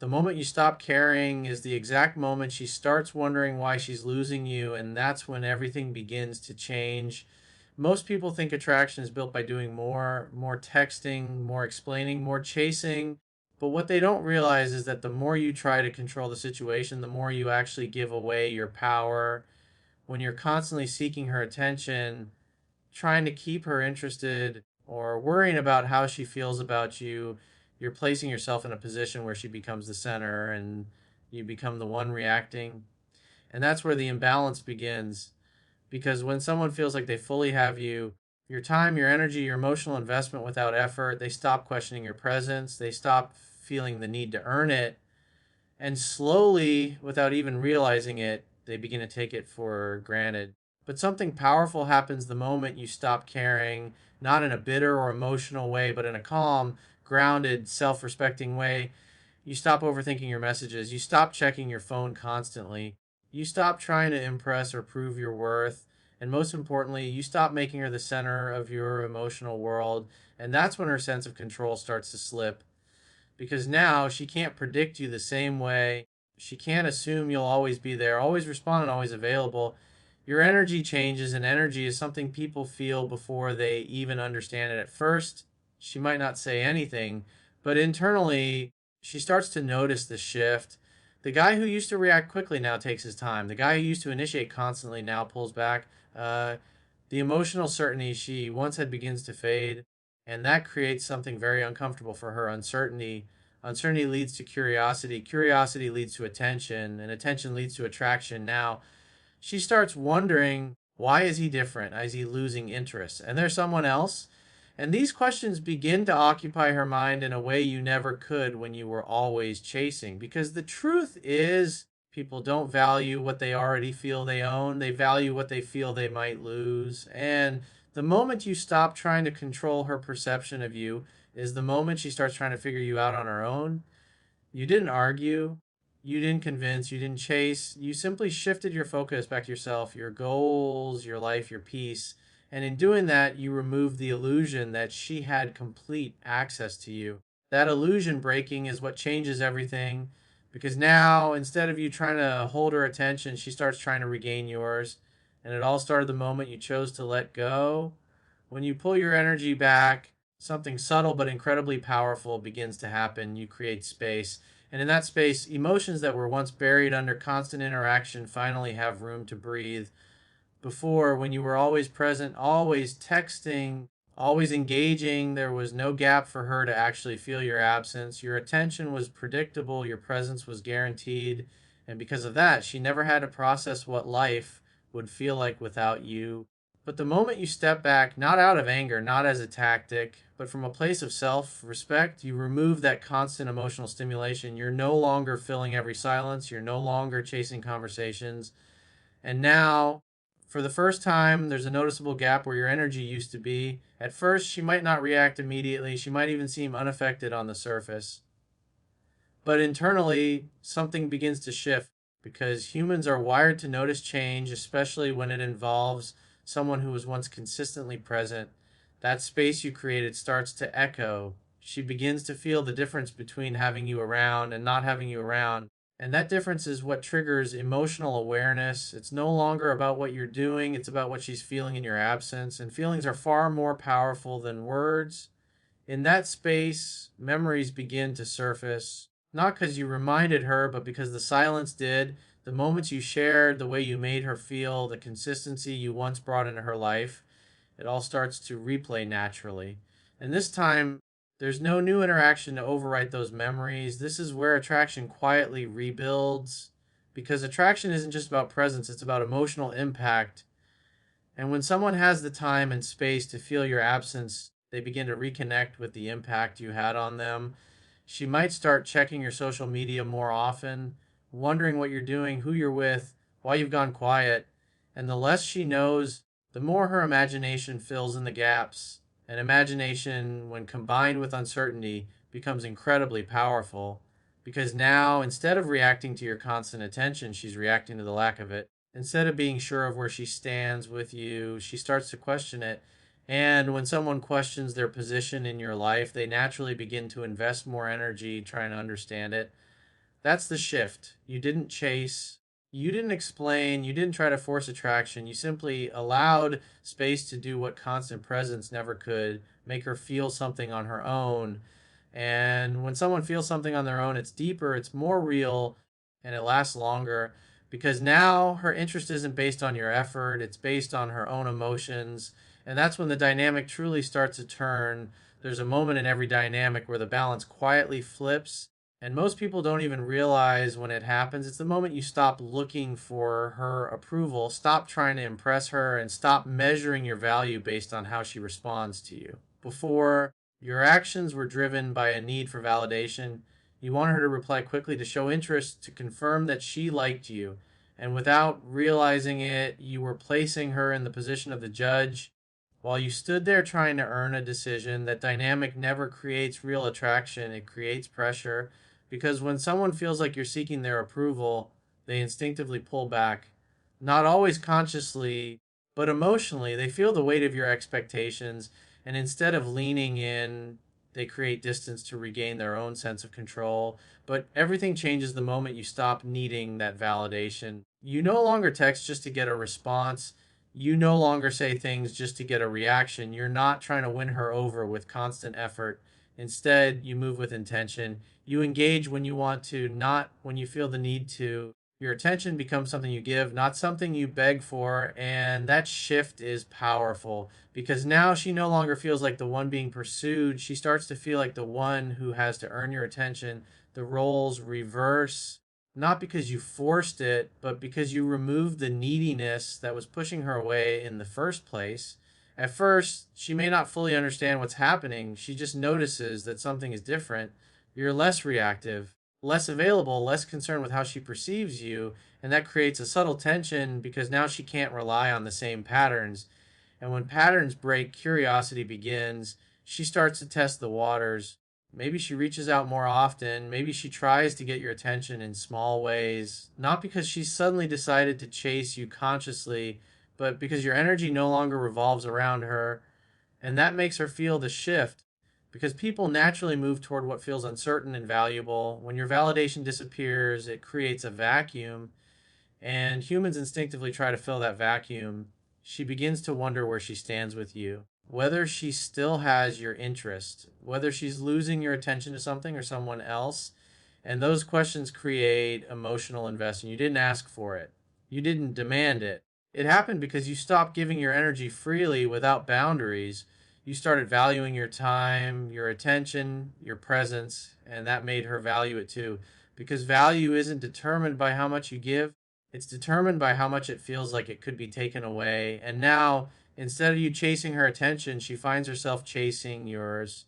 The moment you stop caring is the exact moment she starts wondering why she's losing you, and that's when everything begins to change. Most people think attraction is built by doing more texting, more explaining, more chasing. But what they don't realize is that the more you try to control the situation, the more you actually give away your power. When you're constantly seeking her attention, trying to keep her interested, or worrying about how she feels about you, you're placing yourself in a position where she becomes the center and you become the one reacting. And that's where the imbalance begins. Because when someone feels like they fully have you, your time, your energy, your emotional investment without effort, they stop questioning your presence, they stop feeling the need to earn it, and slowly, without even realizing it, they begin to take it for granted. But something powerful happens the moment you stop caring, not in a bitter or emotional way, but in a calm, grounded, self respecting way. You stop overthinking your messages. You stop checking your phone constantly. You stop trying to impress or prove your worth. And most importantly, you stop making her the center of your emotional world. And that's when her sense of control starts to slip, because now she can't predict you the same way. She can't assume you'll always be there, always respond, and always available. Your energy changes, and energy is something people feel before they even understand it. At first, she might not say anything, but internally, she starts to notice the shift. The guy who used to react quickly now takes his time. The guy who used to initiate constantly now pulls back. The emotional certainty she once had begins to fade, and that creates something very uncomfortable for her: uncertainty. Uncertainty leads to curiosity. Curiosity leads to attention, and attention leads to attraction. Now, she starts wondering, why is he different? Is he losing interest? And there's someone else? And these questions begin to occupy her mind in a way you never could when you were always chasing. Because the truth is, people don't value what they already feel they own, they value what they feel they might lose. And the moment you stop trying to control her perception of you is the moment she starts trying to figure you out on her own. You didn't argue, you didn't convince, you didn't chase. You simply shifted your focus back to yourself, your goals, your life, your peace. And in doing that, you removed the illusion that she had complete access to you. That illusion breaking is what changes everything, because now, instead of you trying to hold her attention, she starts trying to regain yours. And it all started the moment you chose to let go. When you pull your energy back, something subtle but incredibly powerful begins to happen. You create space. And in that space, emotions that were once buried under constant interaction finally have room to breathe. Before, when you were always present, always texting, always engaging, there was no gap for her to actually feel your absence. Your attention was predictable, your presence was guaranteed. And because of that, she never had to process what life would feel like without you. But the moment you step back, not out of anger, not as a tactic, but from a place of self respect, you remove that constant emotional stimulation. You're no longer filling every silence, you're no longer chasing conversations. And now, for the first time, there's a noticeable gap where your energy used to be. At first, she might not react immediately, she might even seem unaffected on the surface. But internally, something begins to shift, because humans are wired to notice change, especially when it involves someone who was once consistently present. That space you created starts to echo. She begins to feel the difference between having you around and not having you around. And that difference is what triggers emotional awareness. It's no longer about what you're doing, it's about what she's feeling in your absence. And feelings are far more powerful than words. In that space, memories begin to surface, not because you reminded her, but because the silence did. The moments you shared, the way you made her feel, the consistency you once brought into her life, it all starts to replay naturally. And this time, there's no new interaction to overwrite those memories. This is where attraction quietly rebuilds, because attraction isn't just about presence, it's about emotional impact. And when someone has the time and space to feel your absence, they begin to reconnect with the impact you had on them. She might start checking your social media more often, wondering what you're doing, who you're with, why you've gone quiet. And the less she knows, the more her imagination fills in the gaps. And imagination, when combined with uncertainty, becomes incredibly powerful. Because now, instead of reacting to your constant attention, she's reacting to the lack of it. Instead of being sure of where she stands with you, she starts to question it. And when someone questions their position in your life, they naturally begin to invest more energy trying to understand it. That's the shift. You didn't chase, you didn't explain, you didn't try to force attraction. You simply allowed space to do what constant presence never could, make her feel something on her own. And when someone feels something on their own, it's deeper, it's more real, and it lasts longer because now her interest isn't based on your effort, it's based on her own emotions. And that's when the dynamic truly starts to turn. There's a moment in every dynamic where the balance quietly flips, and most people don't even realize when it happens. It's the moment you stop looking for her approval, stop trying to impress her, and stop measuring your value based on how she responds to you. Before, your actions were driven by a need for validation. You wanted her to reply quickly, to show interest, to confirm that she liked you. And without realizing it, you were placing her in the position of the judge. While you stood there trying to earn a decision, that dynamic never creates real attraction, it creates pressure. Because when someone feels like you're seeking their approval, they instinctively pull back. Not always consciously, but emotionally. They feel the weight of your expectations, and instead of leaning in, they create distance to regain their own sense of control. But everything changes the moment you stop needing that validation. You no longer text just to get a response. You no longer say things just to get a reaction. You're not trying to win her over with constant effort. Instead, you move with intention. You engage when you want to, not when you feel the need to. Your attention becomes something you give, not something you beg for. And that shift is powerful because now she no longer feels like the one being pursued. She starts to feel like the one who has to earn your attention. The roles reverse, not because you forced it, but because you removed the neediness that was pushing her away in the first place. At first, she may not fully understand what's happening. She just notices that something is different. You're less reactive, less available, less concerned with how she perceives you, and that creates a subtle tension because now she can't rely on the same patterns. And when patterns break, curiosity begins. She starts to test the waters. Maybe she reaches out more often. Maybe she tries to get your attention in small ways, not because she's suddenly decided to chase you consciously, but because your energy no longer revolves around her. And that makes her feel the shift because people naturally move toward what feels uncertain and valuable. When your validation disappears, it creates a vacuum, and humans instinctively try to fill that vacuum. She begins to wonder where she stands with you, whether she still has your interest, whether she's losing your attention to something or someone else. And those questions create emotional investment. You didn't ask for it, you didn't demand it. It happened because you stopped giving your energy freely without boundaries. You started valuing your time, your attention, your presence, and that made her value it too. Because value isn't determined by how much you give, it's determined by how much it feels like it could be taken away. And now, instead of you chasing her attention, she finds herself chasing yours.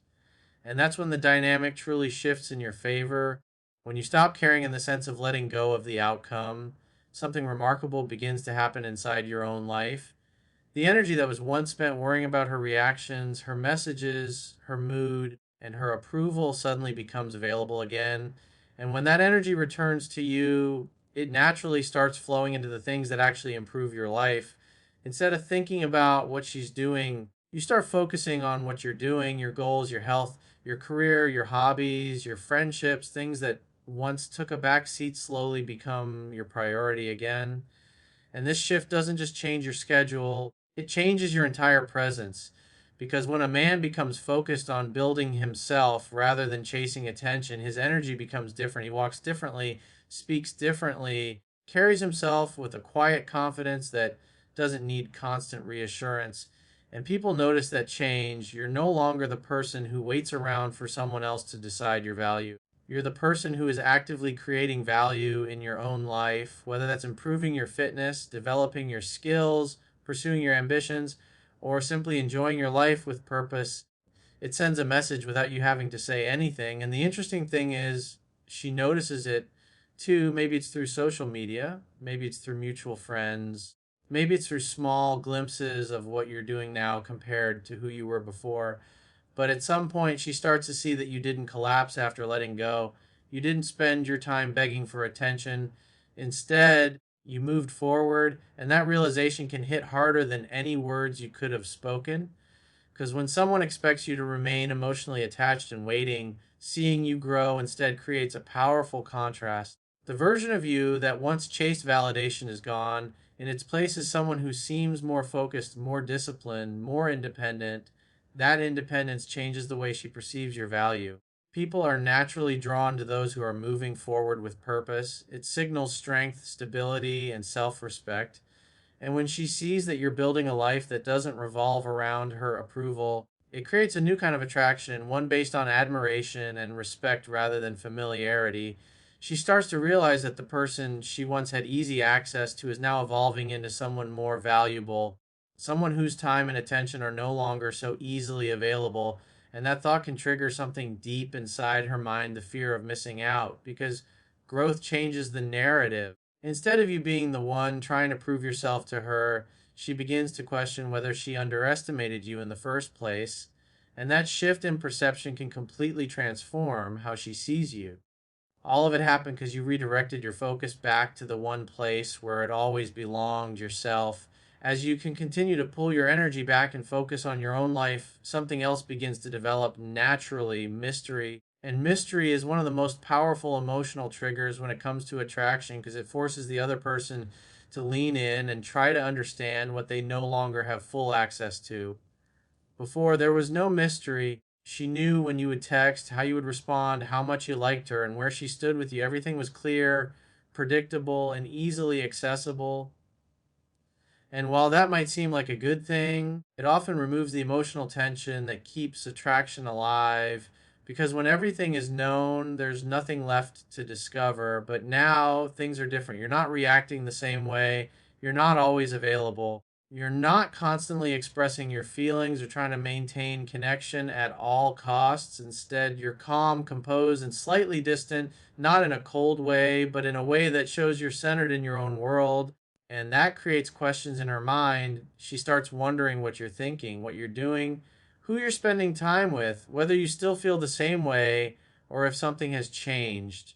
And that's when the dynamic truly shifts in your favor. When you stop caring in the sense of letting go of the outcome, something remarkable begins to happen inside your own life. The energy that was once spent worrying about her reactions, her messages, her mood, and her approval suddenly becomes available again. And when that energy returns to you, it naturally starts flowing into the things that actually improve your life. Instead of thinking about what she's doing, you start focusing on what you're doing, your goals, your health, your career, your hobbies, your friendships, things that once took a back seat slowly become your priority again. And this shift doesn't just change your schedule, it changes your entire presence. Because when a man becomes focused on building himself rather than chasing attention, his energy becomes different. He walks differently, speaks differently, carries himself with a quiet confidence that doesn't need constant reassurance. And people notice that change. You're no longer the person who waits around for someone else to decide your value. You're the person who is actively creating value in your own life, whether that's improving your fitness, developing your skills, pursuing your ambitions, or simply enjoying your life with purpose. It sends a message without you having to say anything. And the interesting thing is, she notices it too. Maybe it's through social media, maybe it's through mutual friends, maybe it's through small glimpses of what you're doing now compared to who you were before. But at some point, she starts to see that you didn't collapse after letting go. You didn't spend your time begging for attention. Instead, you moved forward, and that realization can hit harder than any words you could have spoken Because when someone expects you to remain emotionally attached and waiting, seeing you grow instead creates a powerful contrast. The version of you that once chased validation is gone. In its place is someone who seems more focused, more disciplined, more independent. That independence changes the way she perceives your value. People are naturally drawn to those who are moving forward with purpose. It signals strength, stability, and self respect. And when she sees that you're building a life that doesn't revolve around her approval, it creates a new kind of attraction, one based on admiration and respect rather than familiarity. She starts to realize that the person she once had easy access to is now evolving into someone more valuable, someone whose time and attention are no longer so easily available. And that thought can trigger something deep inside her mind, the fear of missing out, because growth changes the narrative. Instead of you being the one trying to prove yourself to her, she begins to question whether she underestimated you in the first place. And that shift in perception can completely transform how she sees you. All of it happened because you redirected your focus back to the one place where it always belonged, yourself. As you can continue to pull your energy back and focus on your own life, something else begins to develop naturally, mystery. And mystery is one of the most powerful emotional triggers when it comes to attraction because it forces the other person to lean in and try to understand what they no longer have full access to. Before, there was no mystery. She knew when you would text, how you would respond, how much you liked her, and where she stood with you. Everything was clear, predictable, and easily accessible. And while that might seem like a good thing, it often removes the emotional tension that keeps attraction alive. Because when everything is known, there's nothing left to discover. But now things are different. You're not reacting the same way, you're not always available. You're not constantly expressing your feelings or trying to maintain connection at all costs. Instead, you're calm, composed, and slightly distant, not in a cold way, but in a way that shows you're centered in your own world. And that creates questions in her mind. She starts wondering what you're thinking, what you're doing, who you're spending time with, whether you still feel the same way or if something has changed.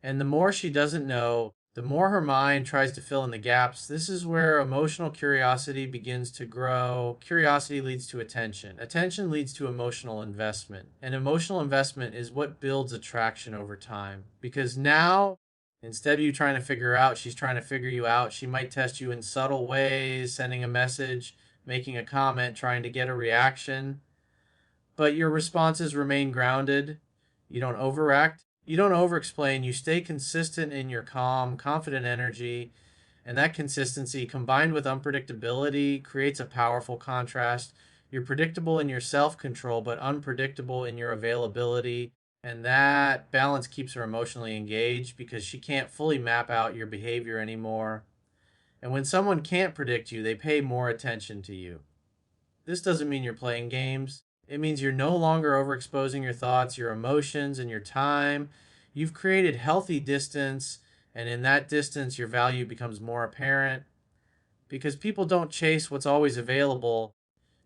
And the more she doesn't know, the more her mind tries to fill in the gaps. This is where emotional curiosity begins to grow. Curiosity leads to attention. Attention leads to emotional investment. And emotional investment is what builds attraction over time. Because now, instead of you trying to figure out, she's trying to figure you out. She might test you in subtle ways, sending a message, making a comment, trying to get a reaction, but your responses remain grounded. You don't overact. You don't overexplain. You stay consistent in your calm, confident energy. And that consistency combined with unpredictability creates a powerful contrast. You're predictable in your self control, but unpredictable in your availability. And that balance keeps her emotionally engaged because she can't fully map out your behavior anymore. And when someone can't predict you, they pay more attention to you. This doesn't mean you're playing games. It means you're no longer overexposing your thoughts, your emotions, and your time. You've created healthy distance, and in that distance, your value becomes more apparent because people don't chase what's always available,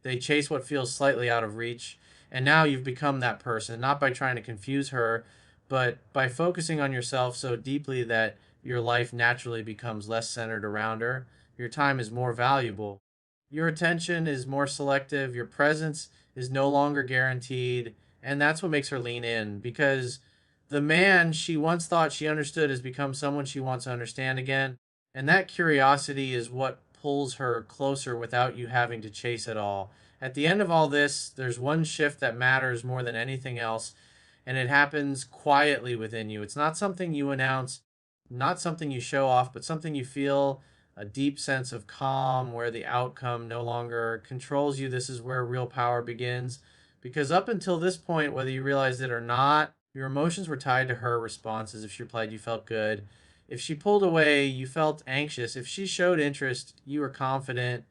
they chase what feels slightly out of reach. And now you've become that person, not by trying to confuse her, but by focusing on yourself so deeply that your life naturally becomes less centered around her. Your time is more valuable. Your attention is more selective. Your presence is no longer guaranteed. And that's what makes her lean in because the man she once thought she understood has become someone she wants to understand again. And that curiosity is what pulls her closer without you having to chase it all. At the end of all this, there's one shift that matters more than anything else, and it happens quietly within you. It's not something you announce, not something you show off, but something you feel, a deep sense of calm where the outcome no longer controls you. This is where real power begins. Because up until this point, whether you realized it or not, your emotions were tied to her responses. If she replied, you felt good. If she pulled away, you felt anxious. If she showed interest, you were confident.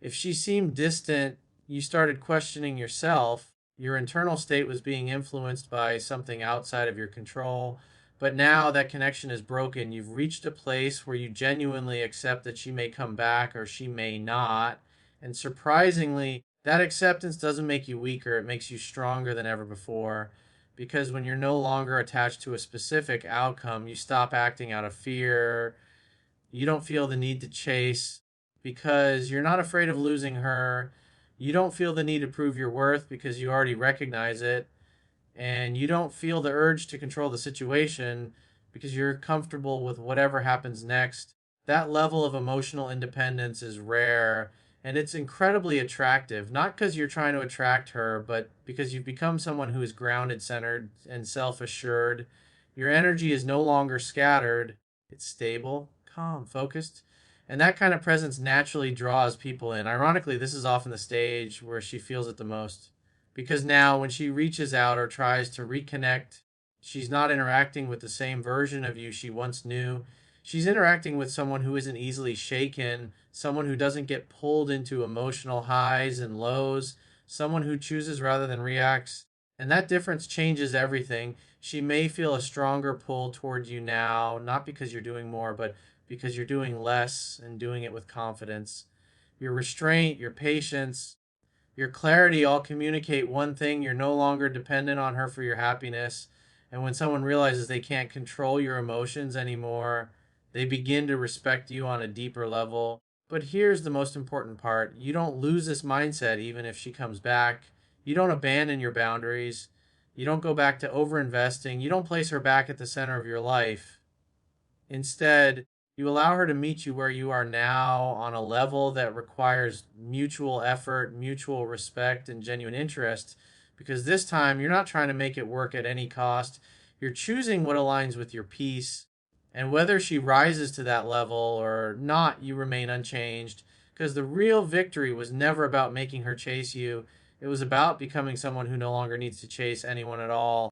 If she seemed distant, you started questioning yourself. Your internal state was being influenced by something outside of your control. But now that connection is broken. You've reached a place where you genuinely accept that she may come back or she may not. And surprisingly, that acceptance doesn't make you weaker, it makes you stronger than ever before. Because when you're no longer attached to a specific outcome, you stop acting out of fear. You don't feel the need to chase because you're not afraid of losing her. You don't feel the need to prove your worth because you already recognize it, and you don't feel the urge to control the situation because you're comfortable with whatever happens next. That level of emotional independence is rare, and it's incredibly attractive, not because you're trying to attract her, but because you've become someone who is grounded, centered, and self assured. Your energy is no longer scattered, it's stable, calm, focused. And that kind of presence naturally draws people in. Ironically, this is often the stage where she feels it the most, because now when she reaches out or tries to reconnect, she's not interacting with the same version of you she once knew. She's interacting with someone who isn't easily shaken, someone who doesn't get pulled into emotional highs and lows, someone who chooses rather than reacts. And that difference changes everything. She may feel a stronger pull toward you now, not because you're doing more, but because you're doing less and doing it with confidence. Your restraint, your patience, your clarity all communicate one thing: you're no longer dependent on her for your happiness. And when someone realizes they can't control your emotions anymore, they begin to respect you on a deeper level. But here's the most important part: you don't lose this mindset even if she comes back. You don't abandon your boundaries. You don't go back to overinvesting. You don't place her back at the center of your life. Instead, you allow her to meet you where you are now on a level that requires mutual effort, mutual respect, and genuine interest. Because this time, you're not trying to make it work at any cost. You're choosing what aligns with your peace. And whether she rises to that level or not, you remain unchanged. Because the real victory was never about making her chase you, it was about becoming someone who no longer needs to chase anyone at all.